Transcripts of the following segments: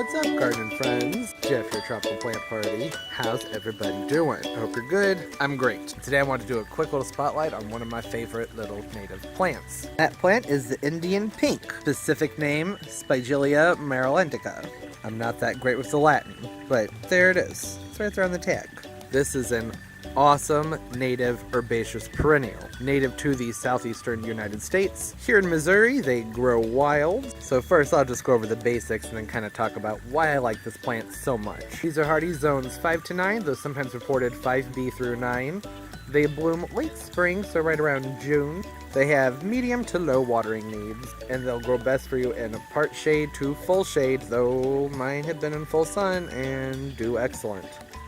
What's up, garden friends? Jeff, your tropical plant party. How's everybody doing? I hope you're good. I'm great. Today I want to do a quick little spotlight on one of my favorite little native plants. That plant is the Indian pink, specific name Spigelia marilandica. I'm not that great with the Latin, but there it is. It's right there on the tag. This is an awesome native herbaceous perennial, native to the southeastern United States. Here in Missouri, they grow wild. So first I'll just go over the basics and then kind of talk about why I like this plant so much. These are hardy zones 5 to 9, though sometimes reported 5B through 9. They bloom late spring, so right around June. They have medium to low watering needs, and they'll grow best for you in a part shade to full shade, though mine have been in full sun and do excellent.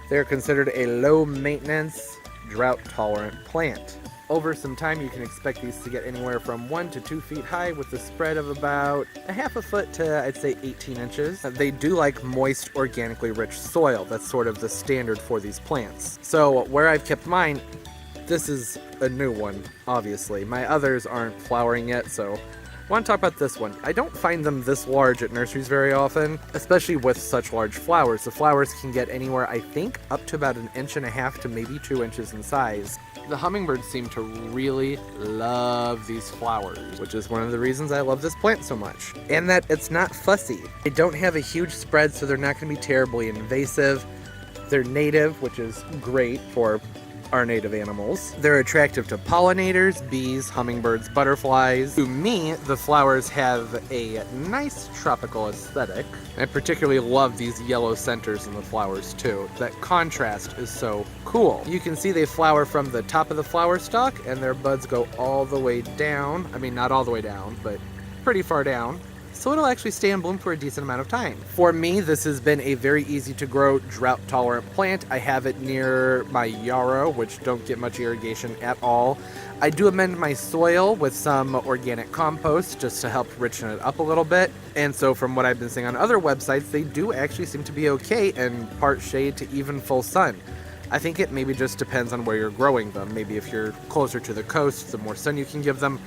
They're considered a low-maintenance, drought-tolerant plant. Over some time, you can expect these to get anywhere from 1 to 2 feet high with a spread of about a half a foot to, I'd say, 18 inches. They do like moist, organically rich soil. That's sort of the standard for these plants. So where I've kept mine, this is a new one, obviously. My others aren't flowering yet, so I want to talk about this one. I don't find them this large at nurseries very often, especially with such large flowers. The flowers can get anywhere, I think, up to about 1.5 inches to maybe 2 inches in size. The hummingbirds seem to really love these flowers, which is one of the reasons I love this plant so much. And that it's not fussy. They don't have a huge spread, so they're not going to be terribly invasive. They're native, which is great for our native animals. They're attractive to pollinators, bees, hummingbirds, butterflies. To me, the flowers have a nice tropical aesthetic. I particularly love these yellow centers in the flowers too. That contrast is so cool. You can see they flower from the top of the flower stalk and their buds go all the way down. I mean, not all the way down, but pretty far down. So it'll actually stay in bloom for a decent amount of time. For me, this has been a very easy to grow, drought-tolerant plant. I have it near my yarrow, which don't get much irrigation at all. I do amend my soil with some organic compost just to help richen it up a little bit. And so from what I've been seeing on other websites, they do actually seem to be okay in part shade to even full sun. I think it maybe just depends on where you're growing them. Maybe if you're closer to the coast, the more sun you can give them.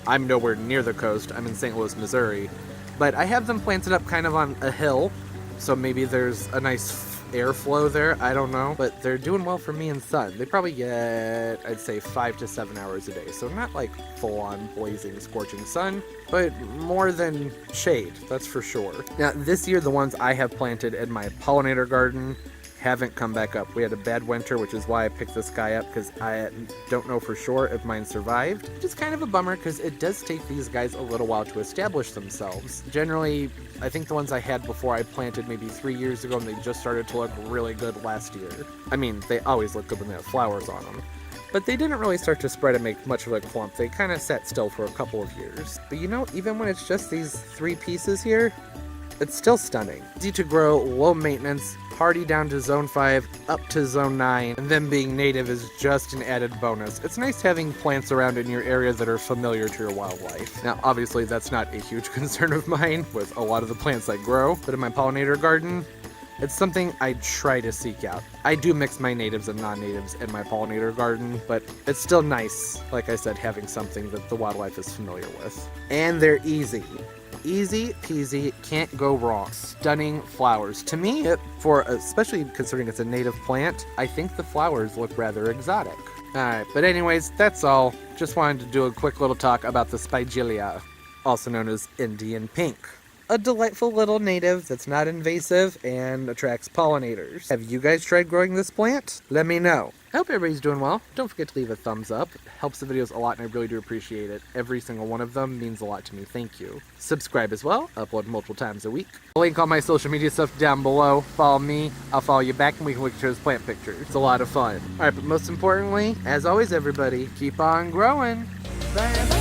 I'm nowhere near the coast. I'm in St. Louis, Missouri. But I have them planted up kind of on a hill, so maybe there's a nice airflow there, I don't know. But they're doing well for me in sun. They probably get, I'd say, 5 to 7 hours a day. So not like full-on blazing, scorching sun, but more than shade, that's for sure. Now, this year, the ones I have planted in my pollinator garden haven't come back up. We had a bad winter, which is why I picked this guy up, because I don't know for sure if mine survived. Which is kind of a bummer, because it does take these guys a little while to establish themselves. Generally, I think the ones I had before I planted maybe 3 years ago, and they just started to look really good last year. I mean, they always look good when they have flowers on them. But they didn't really start to spread and make much of a clump. They kind of sat still for a couple of years. But you know, even when it's just these 3 pieces here, it's still stunning. Easy to grow, low maintenance, hardy down to zone 5, up to zone 9, and then being native is just an added bonus. It's nice having plants around in your area that are familiar to your wildlife. Now, obviously, that's not a huge concern of mine with a lot of the plants I grow, but in my pollinator garden, it's something I try to seek out. I do mix my natives and non-natives in my pollinator garden, but it's still nice, like I said, having something that the wildlife is familiar with. And they're easy. Easy peasy, can't go wrong. Stunning flowers. To me, especially considering it's a native plant, I think the flowers look rather exotic. Alright, but anyways, that's all. Just wanted to do a quick little talk about the Spigelia, also known as Indian pink. A delightful little native that's not invasive and attracts pollinators. Have you guys tried growing this plant? Let me know. I hope everybody's doing well. Don't forget to leave a thumbs up. It helps the videos a lot and I really do appreciate it. Every single one of them means a lot to me. Thank you. Subscribe as well. I upload multiple times a week. I'll link all my social media stuff down below. Follow me. I'll follow you back and we can look at those plant pictures. It's a lot of fun. Alright, but most importantly, as always everybody, keep on growing. Bye.